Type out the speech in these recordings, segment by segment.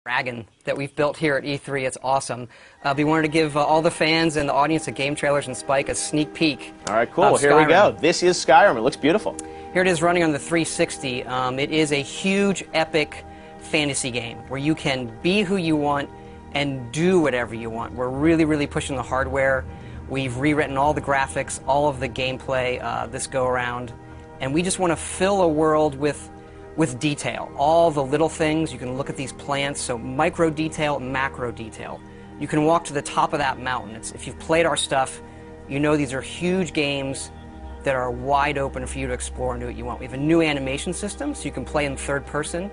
dragon that we've built here at E3. It's awesome. We wanted to give all the fans and the audience at Game Trailers and Spike a sneak peek. All right, cool. Here we go. This is Skyrim. It looks beautiful. Here it is running on the 360. It is a huge, epic fantasy game where you can be who you want and do whatever you want. We're really, really pushing the hardware. We've rewritten all the graphics, all of the gameplay this go-around, and we just want to fill a world with detail. All the little things. You can look at these plants, so micro detail, macro detail. You can walk to the top of that mountain. If you've played our stuff, you know these are huge games that are wide open for you to explore and do what you want. We have a new animation system, so you can play in third person.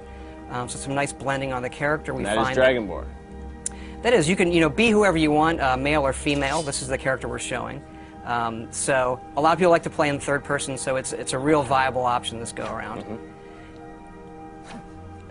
So some nice blending on the character. That is Dragonborn. That is, you can be whoever you want, male or female. This is the character we're showing. So a lot of people like to play in third person, so it's a real viable option this go around. Mm-hmm.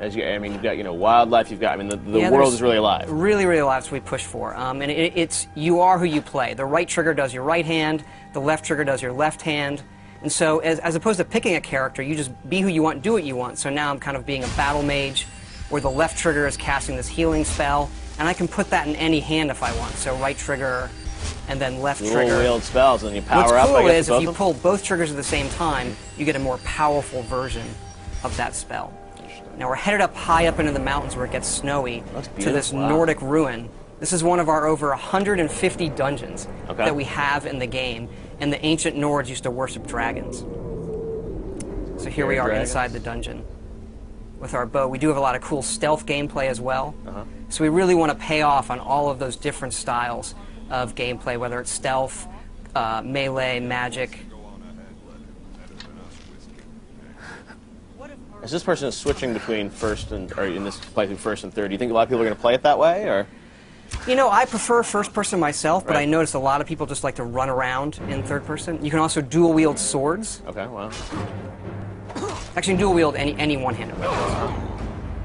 You've got wildlife. You've got the world is really alive. Really, really alive. That's what we push for. And it's you are who you play. The right trigger does your right hand. The left trigger does your left hand. And so as opposed to picking a character, you just be who you want, do what you want. So now I'm kind of being a battle mage, where the left trigger is casting this healing spell, and I can put that in any hand if I want. So right trigger, and then left trigger. Wield spells, and you power up. What's cool is if you pull both triggers at the same time, you get a more powerful version of that spell. Now we're headed up high up into the mountains where it gets snowy to this Nordic ruin. This is one of our over 150 dungeons that we have in the game, and the ancient Nords used to worship dragons. So here we are inside the dungeon with our bow. We do have a lot of cool stealth gameplay as well. So we really want to pay off on all of those different styles of gameplay, whether it's stealth, melee, magic. As this person is switching between first and, or in this playthrough first and third, do you think a lot of people are going to play it that way, or? I prefer first person myself, but I notice a lot of people just like to run around in third person. You can also dual wield swords. Okay, wow. Actually, dual wield any one-handed weapons.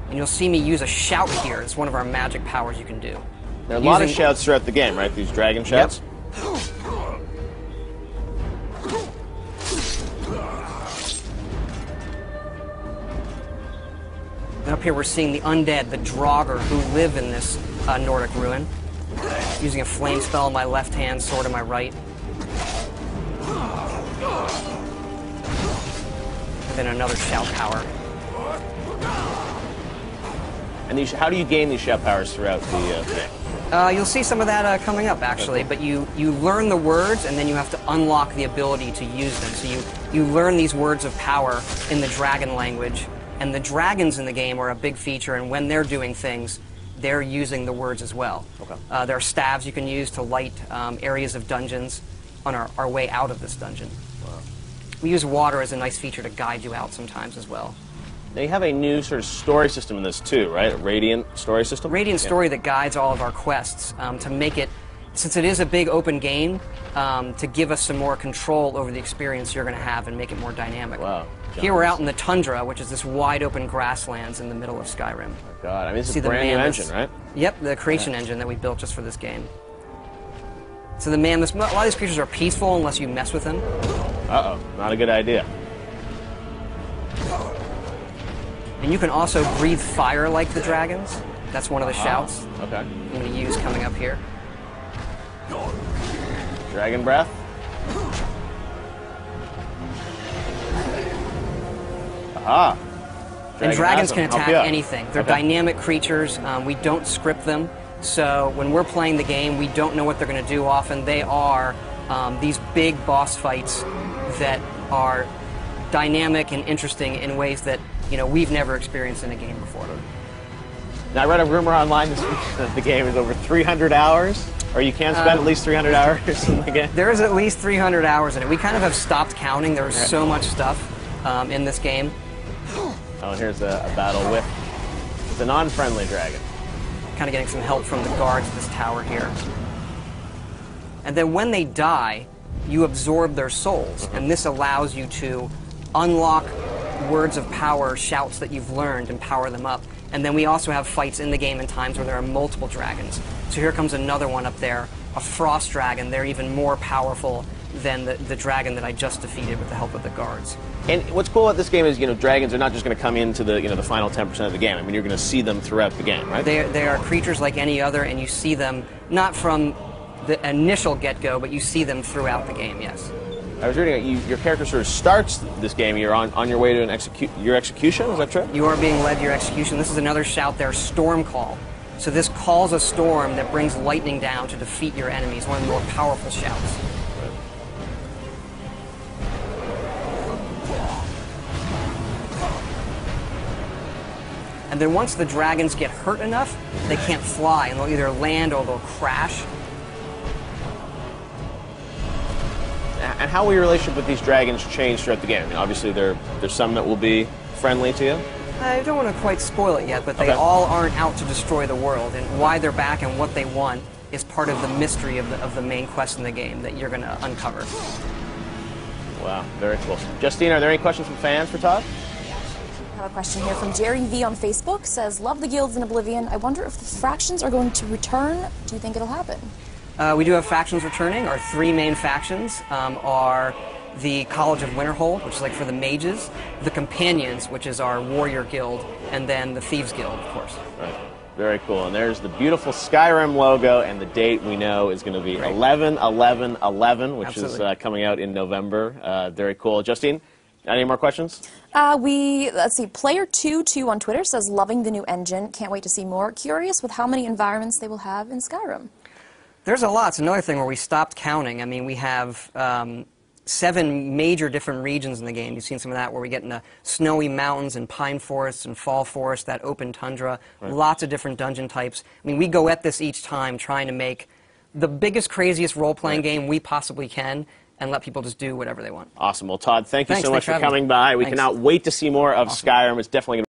And you'll see me use a shout here. It's one of our magic powers you can do. There are a lot of shouts throughout the game, right? These dragon shouts? Yep. And up here we're seeing the undead, the Draugr, who live in this Nordic ruin. Using a flame spell in my left hand, sword in my right. And then another shout power. And how do you gain these shout powers throughout the game? You'll see some of that coming up, actually. But you learn the words, and then you have to unlock the ability to use them. So you learn these words of power in the dragon language. And the dragons in the game are a big feature, and when they're doing things, they're using the words as well. There are staves you can use to light areas of dungeons on our way out of this dungeon. Wow. We use water as a nice feature to guide you out sometimes as well. Now you have a new sort of story system in this too, right? A Radiant story system? Radiant story that guides all of our quests to make it, since it is a big open game, to give us some more control over the experience you're going to have and make it more dynamic. Wow. Here we're out in the tundra, which is this wide open grasslands in the middle of Skyrim. Oh God, I mean, it's a brand new engine, right? Yep, the creation engine that we built just for this game. So the mammoths, a lot of these creatures are peaceful unless you mess with them. Uh-oh, not a good idea. And you can also breathe fire like the dragons. That's one of the shouts I'm going to use coming up here. Dragon breath. Aha. And dragons can attack anything. They're dynamic creatures. We don't script them. So when we're playing the game, we don't know what they're going to do often. They are these big boss fights that are dynamic and interesting in ways that we've never experienced in a game before. Now I read a rumor online this week that the game is over 300 hours. Or you can spend at least 300 hours in the game? There is at least 300 hours in it. We kind of have stopped counting. There's so much stuff in this game. Oh, and here's a battle with the non-friendly dragon. Kind of getting some help from the guards at this tower here. And then when they die, you absorb their souls. And this allows you to unlock words of power, shouts that you've learned, and power them up. And then we also have fights in the game in times where there are multiple dragons. So here comes another one up there, a frost dragon. They're even more powerful than the dragon that I just defeated with the help of the guards. And what's cool about this game is, dragons are not just going to come into the, the final 10% of the game. I mean, you're going to see them throughout the game, right? They are creatures like any other, and you see them not from the initial get-go, but you see them throughout the game, yes. I was reading your character sort of starts this game. You're on your way to your execution. Is that true? You are being led to your execution. This is another shout there, Storm Call. So this calls a storm that brings lightning down to defeat your enemies. One of the more powerful shouts. And then once the dragons get hurt enough, they can't fly, and they'll either land or they'll crash. And how will your relationship with these dragons change throughout the game? I mean, obviously, there's some that will be friendly to you. I don't want to quite spoil it yet, but they all aren't out to destroy the world, and why they're back and what they want is part of the mystery of the main quest in the game that you're going to uncover. Wow, very cool. Justine, are there any questions from fans for Todd? I have a question here from Jerry V on Facebook. Says, love the guilds in Oblivion. I wonder if the factions are going to return. Do you think it'll happen? We do have factions returning. Our three main factions are the College of Winterhold, which is like for the mages, the Companions, which is our warrior guild, and then the Thieves Guild, of course. Right. Very cool. And there's the beautiful Skyrim logo, and the date we know is going to be 11/11/11, which is coming out in November. Very cool. Justine, any more questions? Let's see, Player22 on Twitter says, loving the new engine. Can't wait to see more. Curious with how many environments they will have in Skyrim. There's a lot. It's another thing where we stopped counting. I mean, we have 7 major different regions in the game. You've seen some of that where we get into snowy mountains and pine forests and fall forests, that open tundra, lots of different dungeon types. I mean, we go at this each time trying to make the biggest, craziest role-playing game we possibly can and let people just do whatever they want. Awesome. Well, Todd, thank you so much for coming by. We cannot wait to see more of Skyrim. It's definitely going to